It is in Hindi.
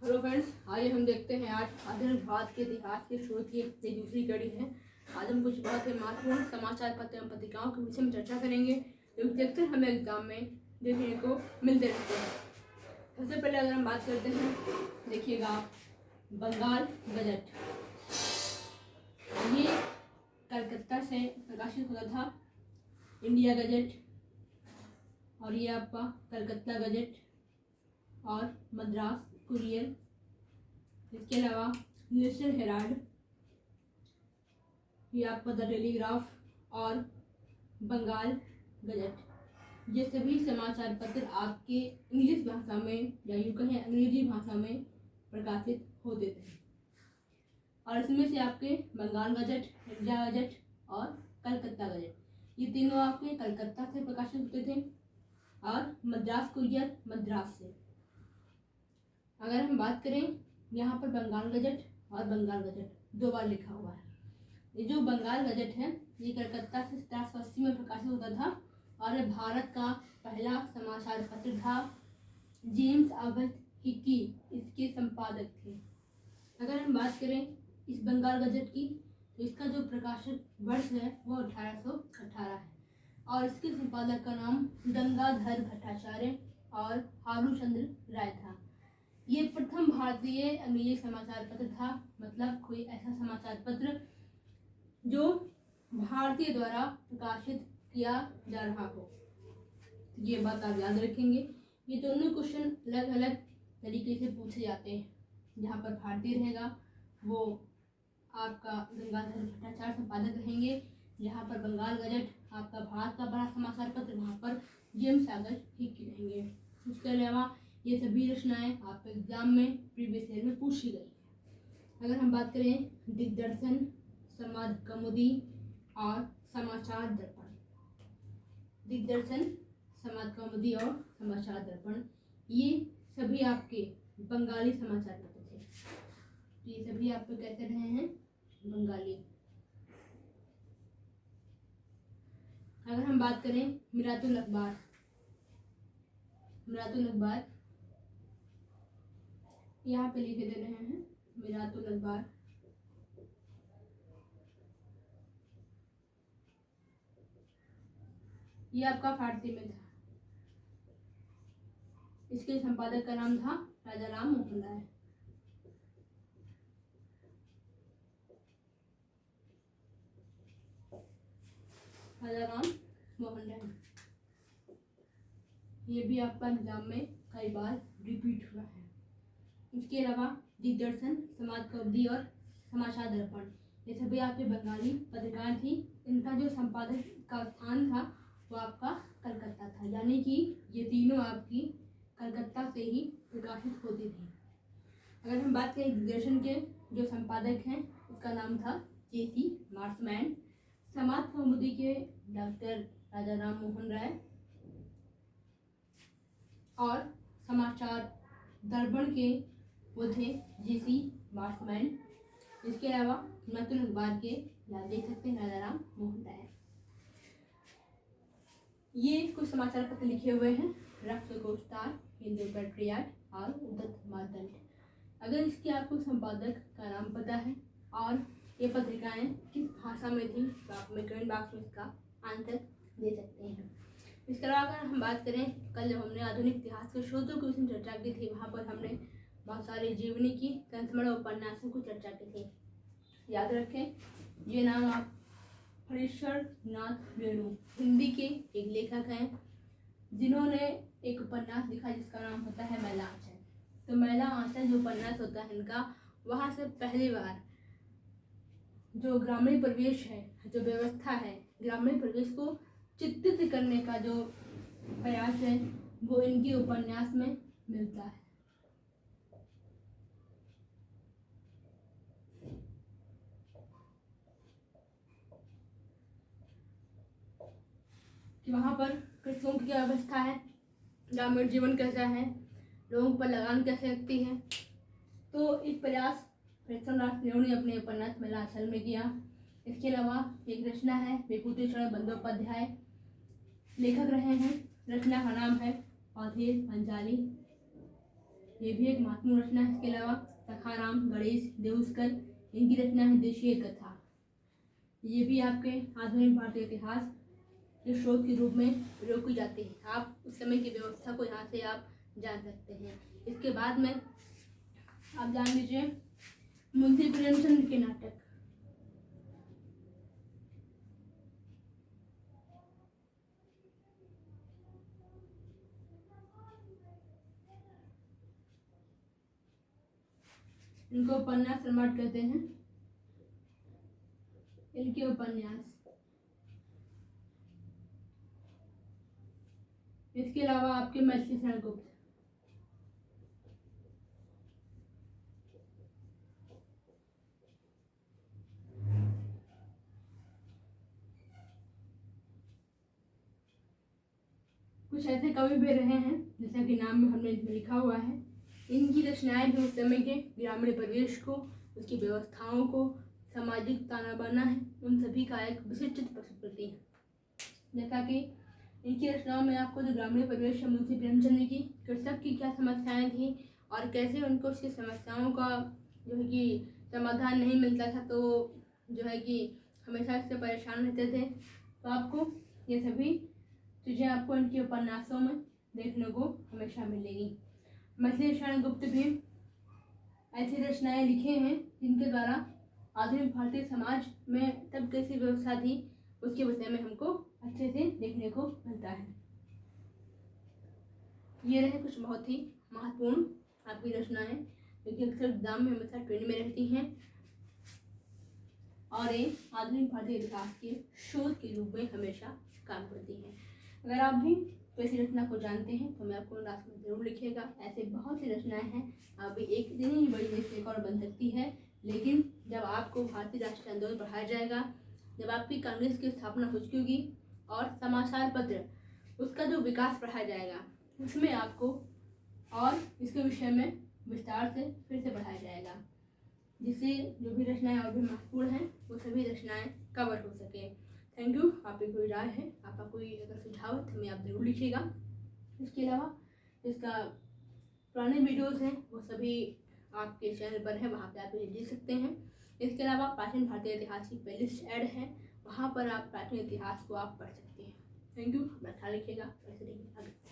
हेलो फ्रेंड्स, आइए हम देखते हैं आज आधुनिक भारत के इतिहास के शोध की ये दूसरी कड़ी है। आज हम कुछ बहुत ही महत्वपूर्ण समाचार पत्र एवं पत्रिकाओं के विषय में चर्चा करेंगे जो अक्सर हमें एग्जाम में देखने को मिलते रहते हैं। सबसे पहले अगर हम बात करते हैं, देखिएगा आप, बंगाल गजट। ये कलकत्ता से प्रकाशित होता था, इंडिया गजट, और ये आपका कलकत्ता गजट और मद्रास कुरियर। इसके अलावा नेशनल हेराल्ड, ये आपका द टेलीग्राफ और बंगाल गजट। ये सभी समाचार पत्र आपके इंग्लिश भाषा में या यूँ कहें अंग्रेजी भाषा में प्रकाशित होते थे। और इसमें से आपके बंगाल गजट, इंडिया गजट और कलकत्ता गजट, ये तीनों आपके कलकत्ता से प्रकाशित होते थे और मद्रास कुरियर मद्रास से। अगर हम बात करें, यहाँ पर बंगाल गजट और बंगाल गजट दो बार लिखा हुआ है। ये जो बंगाल गजट है ये कलकत्ता से 1780 में प्रकाशित होता था और ये भारत का पहला समाचार पत्र था। जेम्स ऑगस्ट हिकी इसके संपादक थे। अगर हम बात करें इस बंगाल गजट की, तो इसका जो प्रकाशक वर्ष है वो 1818 है और इसके संपादक का नाम गंगाधर भट्टाचार्य और हारूचंद्र राय था। ये प्रथम भारतीय अंग्रेजी समाचार पत्र था, मतलब कोई ऐसा समाचार पत्र जो भारतीय द्वारा प्रकाशित किया जा रहा हो। ये बात आप याद रखेंगे। ये दोनों क्वेश्चन अलग अलग तरीके से पूछे जाते हैं। जहाँ पर भारतीय रहेगा वो आपका गंगाधर भट्टाचार्य संपादक रहेंगे, जहाँ पर बंगाल गजट आपका भारत का बड़ा समाचार पत्र, वहाँ पर जेम्स ऑगस्ट हिकी रहेंगे। उसके अलावा ये सभी रचनाएं आप एग्जाम में प्रीवियस ईयर में पूछी गई है। अगर हम बात करें दिग्दर्शन, समाज कौमुदी और समाचार दर्पण, दिग्दर्शन, समाज कौमुदी और समाचार दर्पण, ये सभी आपके बंगाली समाचार पत्र थे। ये सभी आपको कैसे रहे हैं? बंगाली। अगर हम बात करें मिरातुल अखबार, मिरातुल अखबार यहाँ पे लिखे दे रहे हैं, मिरातुल अखबार। ये आपका फारसी में था। इसके संपादक का नाम था राजा राम मोहन राय। राजा राम मोहन राय, ये भी आपका एग्जाम में कई बार रिपीट हुआ है। इसके अलावा दिग्दर्शन, समाज कौमुदी और समाचार दर्पण, ये सभी आपके बंगाली पत्रिकाएं थी। इनका जो संपादक का स्थान था वो आपका कलकत्ता था, यानी कि ये तीनों आपकी कलकत्ता से ही प्रकाशित होती थी। अगर हम बात करें दिग्दर्शन के जो संपादक हैं, उसका नाम था J.C. मार्समैन। समाज कौमुदी के डॉक्टर राजा राम मोहन राय और समाचार दर्पण के वो थे J.C. मार्समैन। इसके अलावा मिरातुल अखबार के याद देख सकते हैं राजा राम मोहन राय। ये कुछ समाचार पत्र लिखे हुए हैं, रक्त गोस्तार, हिंदू पैट्रियाट और उदत मार्तंड। अगर इसके आपको संपादक का नाम पता है और ये पत्रिकाएं किस भाषा में थी तो आप हमें कमेंट बॉक्स में इसका आंसर दे सकते हैं। इसके अलावा अगर हम बात करें, कल जब हमने आधुनिक इतिहास के शोधों के विषय में चर्चा की थी, वहाँ पर हमने बहुत सारी जीवनी की, ग्रंथमय उपन्यासों को चर्चा की थी। याद रखें, ये नाम आप हरीश्वर नाथ रेणु हिंदी के एक लेखक हैं, जिन्होंने एक उपन्यास लिखा जिसका नाम होता है मैला आंचल। तो मैला आंचल जो उपन्यास होता है इनका, वहाँ से पहली बार जो ग्रामीण परिवेश है, जो व्यवस्था है, ग्रामीण परिवेश को चित्रित करने का जो प्रयास है वो इनके उपन्यास में मिलता है। कि वहाँ पर कृषकों की क्या अवस्था है, ग्रामीण जीवन कैसा है, लोगों पर लगान कैसे लगती है। तो इस प्रयास हरीश्वर नाथ रेणु ने अपने उपन्यास मैला आंचल में किया। इसके अलावा एक रचना है विभूतिभूषण बंदोपाध्याय, लेखक रहे हैं, रचना का नाम है अधीर पंचाली। ये भी एक महत्वपूर्ण रचना है। इसके अलावा सखाराम, गणेश, देउस्कर, इनकी रचना है देशीय कथा। ये भी आपके आधुनिक भारतीय इतिहास के स्रोत के रूप में प्रयोग की जाती है। आप उस समय की व्यवस्था को यहाँ से आप जान सकते हैं। इसके बाद में आप जान लीजिए मुंशी प्रेमचंद के नाटक। इनको उपन्यास सम्राट कहते हैं। इनके उपन्यास, इसके अलावा आपके मैथिली शरण गुप्त। कुछ ऐसे कवि भी रहे हैं जैसा कि नाम में हमने इसमें लिखा हुआ है। इनकी रचनाएं भी उस समय के ग्रामीण परिवेश को, उसकी व्यवस्थाओं को, सामाजिक ताना बाना है, उन सभी का एक विशिष्ट प्रस्तुत करती है। जैसा कि इनकी रचनाओं में आपको जो ग्रामीण परिवेश है, मुंशी प्रेमचंद की कृषक की क्या समस्याएं थी और कैसे उनको उसकी समस्याओं का जो है कि समाधान नहीं मिलता था, तो जो है कि हमेशा इससे परेशान रहते थे। तो आपको ये सभी चीज़ें आपको इनके उपन्यासों में देखने को हमेशा मिलेगी। मैथिली शरण गुप्त भी ऐसी रचनाएं लिखे हैं जिनके द्वारा आधुनिक भारतीय समाज में तब कैसी व्यवस्था थी उसके विषय में हमको अच्छे से देखने को मिलता है। ये रहे कुछ बहुत ही महत्वपूर्ण आपकी रचनाएं जो कि अक्सर एग्जाम में हमेशा ट्रेंड में रहती हैं और ये आधुनिक भारतीय इतिहास के शोध के रूप में हमेशा काम करती हैं। अगर आप भी किसी रचना को जानते हैं तो मैं आपको लास्ट में जरूर लिखिएगा। ऐसे बहुत सी रचनाएं हैं, आप एक दिन ही बड़ी लिस्ट एक और बन सकती है, लेकिन जब आपको भारतीय राष्ट्रीय आंदोलन पढ़ाया जाएगा, जब आपकी कांग्रेस की स्थापना हो चुकी होगी और समाचार पत्र उसका जो विकास पढ़ाया जाएगा, उसमें आपको और इसके विषय में विस्तार से फिर से पढ़ाया जाएगा, जिससे जो भी रचनाएं और भी महत्वपूर्ण हैं वो सभी रचनाएं कवर हो सके। Thank you. आपकी कोई राय है, आपका कोई अगर सुझाव है तो हमें आप ज़रूर लिखिएगा। इसके अलावा इसका पुराने वीडियोस हैं वो सभी आपके चैनल पर है, वहाँ पे आप इन्हें देख सकते हैं। इसके अलावा प्राचीन भारतीय इतिहास की प्लेलिस्ट ऐड है, वहाँ पर आप प्राचीन इतिहास को आप पढ़ सकते हैं। Thank you. अपना ख्याल रखिएगा। ऐसे रहिए आगे।